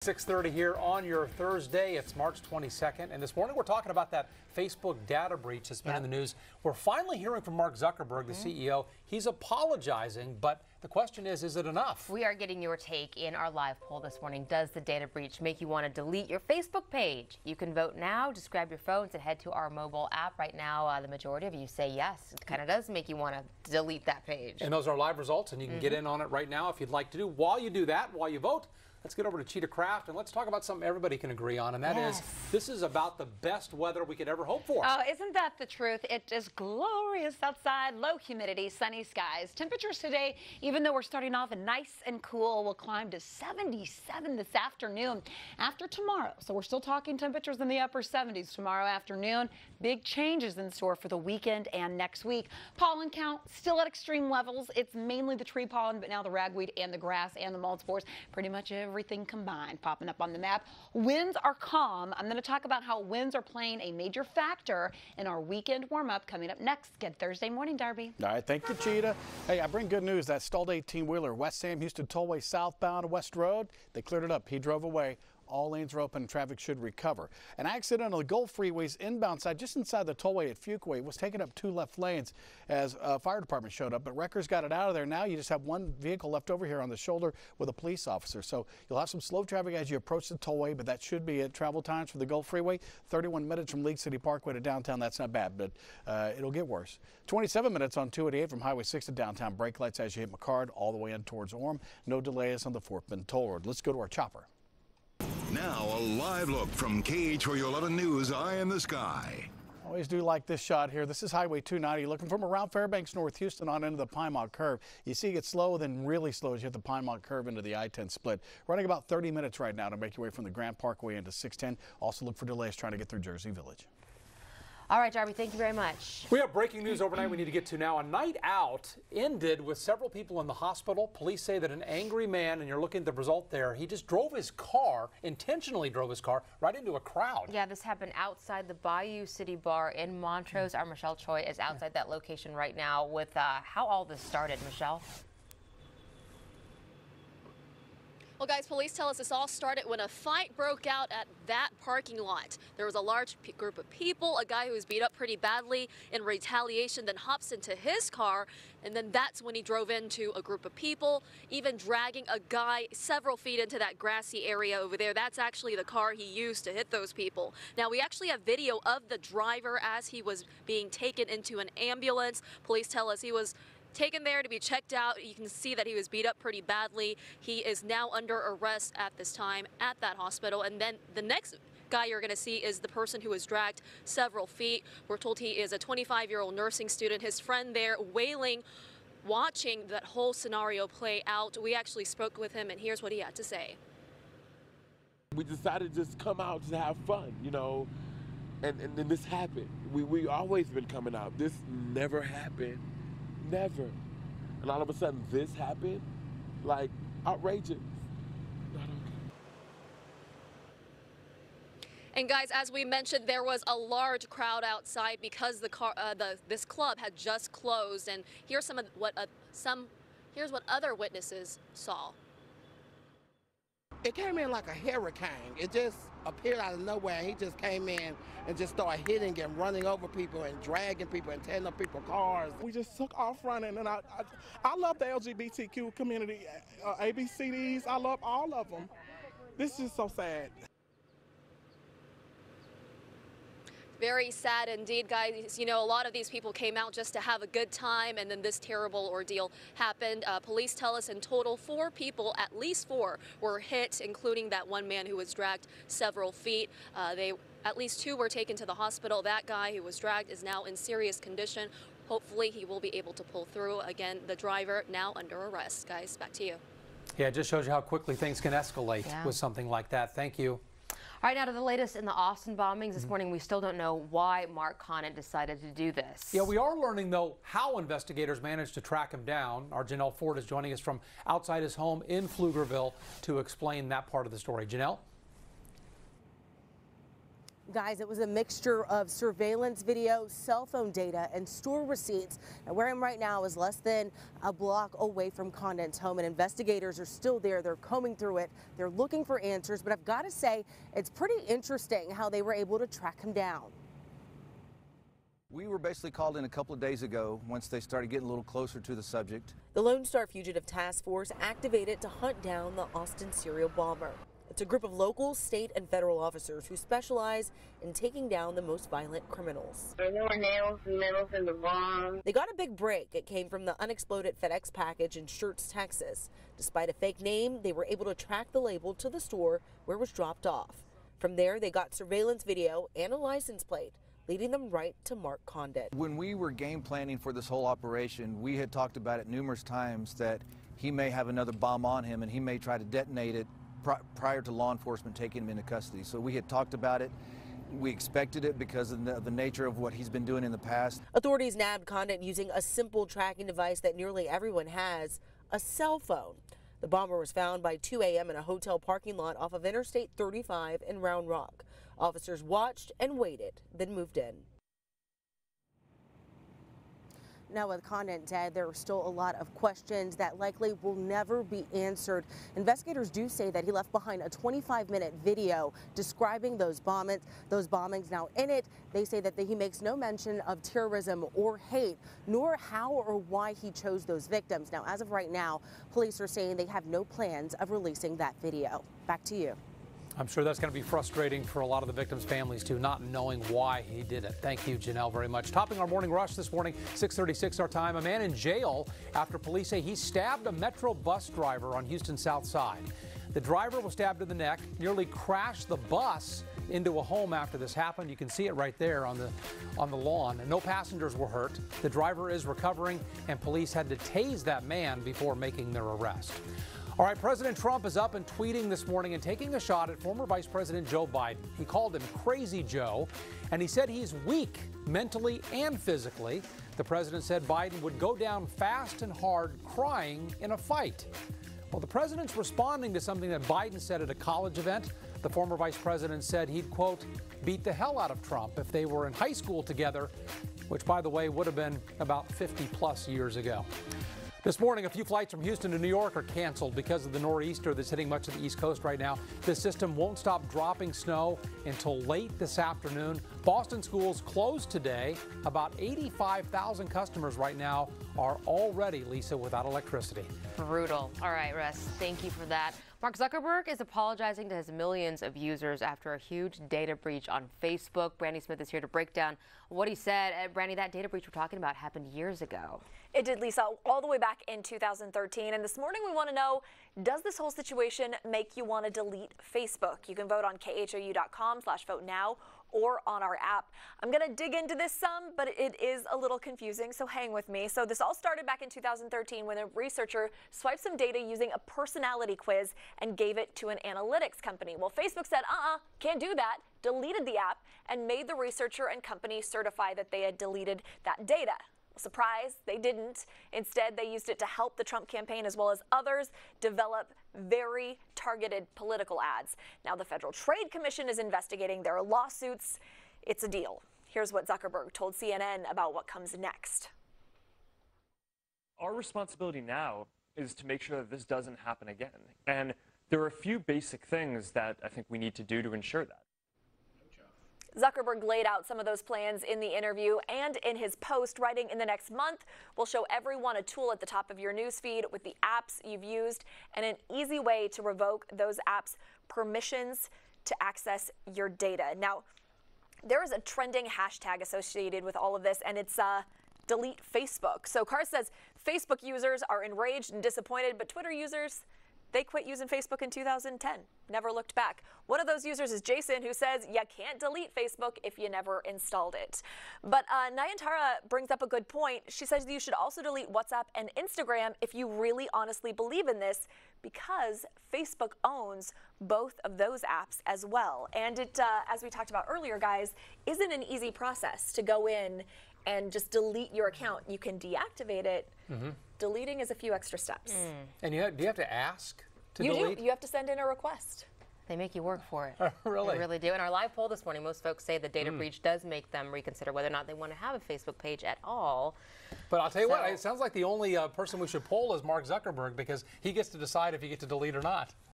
6:30 here on your Thursday. It's March 22nd, and this morning we're talking about that Facebook data breach that's been in the news. We're finally hearing from Mark Zuckerberg, the CEO. He's apologizing, but the question is it enough? We are getting your take in our live poll this morning. Does the data breach make you want to delete your Facebook page? You can vote now. Just grab your phones and head to our mobile app. Right now, the majority of you say yes. It kind of does make you want to delete that page. And those are live results, and you can get in on it right now if you'd like to do. While you do that, while you vote, let's get over to Cheetah Craft and let's talk about something everybody can agree on, and that is this is about the best weather we could ever hope for. Oh, isn't that the truth? It is glorious outside, low humidity, sunny skies. Temperatures today, even though we're starting off nice and cool, will climb to 77 this afternoon after tomorrow. So we're still talking temperatures in the upper 70s tomorrow afternoon. Big changes in store for the weekend and next week. Pollen count still at extreme levels. It's mainly the tree pollen, but now the ragweed and the grass and the mold spores, pretty much everything combined popping up on the map. Winds are calm. I'm going to talk about how winds are playing a major factor in our weekend warm-up coming up next. Good Thursday morning, Darby. All right, thank you, Cheetah. Hey, I bring good news. That stalled 18-wheeler, West Sam Houston Tollway southbound West Road, they cleared it up. He drove away. All lanes are open and traffic should recover. An accident on the Gulf Freeway's inbound side, just inside the tollway at Fuquay, was taking up 2 left lanes as a fire department showed up, but wreckers got it out of there. Now you just have 1 vehicle left over here on the shoulder with a police officer. So you'll have some slow traffic as you approach the tollway, but that should be it. Travel times for the Gulf Freeway, 31 minutes from League City Parkway to downtown. That's not bad, but it'll get worse. 27 minutes on 288 from Highway 6 to downtown. Brake lights as you hit McCard all the way in towards Orem. No delays on the Fort Bend Toll Road. Let's go to our chopper. Now a live look from KHOU 11 News Eye in the Sky. Always do like this shot here. This is Highway 290 looking from around Fairbanks, North Houston on into the Pinemont curve. You see it gets slow, then really slow as you hit the Pinemont curve into the I-10 split. Running about 30 minutes right now to make your way from the Grand Parkway into 610. Also look for delays trying to get through Jersey Village. All right, Darby, thank you very much. We have breaking news overnight we need to get to now. A night out ended with several people in the hospital. Police say that an angry man, and you're looking at the result there, he just drove his car, intentionally drove his car, right into a crowd. Yeah, this happened outside the Bayou City Bar in Montrose. Our Michelle Choi is outside that location right now with how all this started. Michelle? Well, guys, police tell us this all started when a fight broke out at that parking lot. There was a large group of people, a guy who was beat up pretty badly in retaliation, then hops into his car, and then that's when he drove into a group of people, even dragging a guy several feet into that grassy area over there. That's actually the car he used to hit those people. Now, we actually have video of the driver as he was being taken into an ambulance. Police tell us he was taken there to be checked out. You can see that he was beat up pretty badly. He is now under arrest at this time at that hospital. And then the next guy you're going to see is the person who was dragged several feet. We're told he is a 25-year-old nursing student. His friend there wailing, watching that whole scenario play out. We actually spoke with him, and here's what he had to say. We decided to just come out to have fun, you know, and then this happened. We always been coming out. This never happened. Never. And all of a sudden this happened, like outrageous. Not okay. And guys, as we mentioned, there was a large crowd outside because this club had just closed. And here's some of here's what other witnesses saw. It came in like a hurricane. It just appeared out of nowhere. And he just came in and just started hitting and running over people and dragging people and tearing up people's cars. We just took off running, and I love the LGBTQ community, ABCDs. I love all of them. This is so sad. Very sad indeed, guys. You know, a lot of these people came out just to have a good time, and then this terrible ordeal happened. Police tell us in total 4 people, at least 4, were hit, including that one man who was dragged several feet. At least 2 were taken to the hospital. That guy who was dragged is now in serious condition. Hopefully he will be able to pull through. Again, the driver now under arrest. Guys, back to you. Yeah, it just shows you how quickly things can escalate with something like that. Thank you. All right, now to the latest in the Austin bombings. This morning, we still don't know why Mark Conant decided to do this. Yeah, we are learning, though, how investigators managed to track him down. Our Janelle Ford is joining us from outside his home in Pflugerville to explain that part of the story. Janelle? Guys, it was a mixture of surveillance video, cell phone data, and store receipts. And where I'm right now is less than a block away from Condon's home, and investigators are still there. They're combing through it. They're looking for answers, but I've got to say, it's pretty interesting how they were able to track him down. We were basically called in a couple of days ago once they started getting a little closer to the subject. The Lone Star Fugitive Task Force activated to hunt down the Austin serial bomber. It's a group of local, state, and federal officers who specialize in taking down the most violent criminals. There were nails in the bomb. They got a big break. It came from the unexploded FedEx package in Schertz, Texas. Despite a fake name, they were able to track the label to the store where it was dropped off. From there, they got surveillance video and a license plate, leading them right to Mark Condon. When we were game planning for this whole operation, we had talked about it numerous times that he may have another bomb on him and he may try to detonate it prior to law enforcement taking him into custody. So we had talked about it. We expected it because of the nature of what he's been doing in the past. Authorities nabbed Condon using a simple tracking device that nearly everyone has, a cell phone. The bomber was found by 2 a.m. in a hotel parking lot off of Interstate 35 in Round Rock. Officers watched and waited, then moved in. Now, with Condon dead, there are still a lot of questions that likely will never be answered. Investigators do say that he left behind a 25-minute video describing those bombings. Now, in it, they say that he makes no mention of terrorism or hate, nor how or why he chose those victims. Now, as of right now, police are saying they have no plans of releasing that video. Back to you. I'm sure that's going to be frustrating for a lot of the victims' families, too, not knowing why he did it. Thank you, Janelle, very much. Topping our morning rush this morning, 6:36 our time, a man in jail after police say he stabbed a Metro bus driver on Houston's South Side. The driver was stabbed in the neck, nearly crashed the bus into a home after this happened. You can see it right there on the lawn. No passengers were hurt. The driver is recovering, and police had to tase that man before making their arrest. All right, President Trump is up and tweeting this morning and taking a shot at former Vice President Joe Biden. He called him Crazy Joe, and he said he's weak mentally and physically. The president said Biden would go down fast and hard crying in a fight. Well, the president's responding to something that Biden said at a college event. The former vice president said he'd, quote, beat the hell out of Trump if they were in high school together, which, by the way, would have been about 50 plus years ago. This morning, a few flights from Houston to New York are canceled because of the nor'easter that's hitting much of the East Coast right now. This system won't stop dropping snow until late this afternoon. Boston schools closed today. About 85,000 customers right now are already, Lisa, without electricity. Brutal. All right, Russ, thank you for that. Mark Zuckerberg is apologizing to his millions of users after a huge data breach on Facebook. Brandy Smith is here to break down what he said. Brandy, that data breach we're talking about happened years ago. It did, Lisa, all the way back in 2013. And this morning we want to know, does this whole situation make you want to delete Facebook? You can vote on KHOU.com/vote now or on our app. I'm going to dig into this some, but it is a little confusing, so hang with me. So this all started back in 2013 when a researcher swiped some data using a personality quiz and gave it to an analytics company. Well, Facebook said, can't do that, deleted the app, and made the researcher and company certify that they had deleted that data. Surprise, they didn't. Instead, they used it to help the Trump campaign as well as others develop very targeted political ads. Now, the Federal Trade Commission is investigating their lawsuits. It's a deal. Here's what Zuckerberg told CNN about what comes next. Our responsibility now is to make sure that this doesn't happen again. And there are a few basic things that I think we need to do to ensure that. Zuckerberg laid out some of those plans in the interview and in his post, writing, in the next month, we'll show everyone a tool at the top of your newsfeed with the apps you've used and an easy way to revoke those apps' permissions to access your data. Now, there is a trending hashtag associated with all of this, and it's delete Facebook. So Carr says Facebook users are enraged and disappointed, but Twitter users, they quit using Facebook in 2010, never looked back. One of those users is Jason, who says you can't delete Facebook if you never installed it. But Nayantara brings up a good point. She says you should also delete WhatsApp and Instagram if you really honestly believe in this, because Facebook owns both of those apps as well. And it, as we talked about earlier, guys, isn't an easy process to go in and just delete your account. You can deactivate it. Deleting is a few extra steps. And do you have to ask to delete? You do. You have to send in a request. They make you work for it. Really? They really do. In our live poll this morning, most folks say the data breach does make them reconsider whether or not they want to have a Facebook page at all. But I'll tell you what, it sounds like the only person we should poll is Mark Zuckerberg, because he gets to decide if you get to delete or not.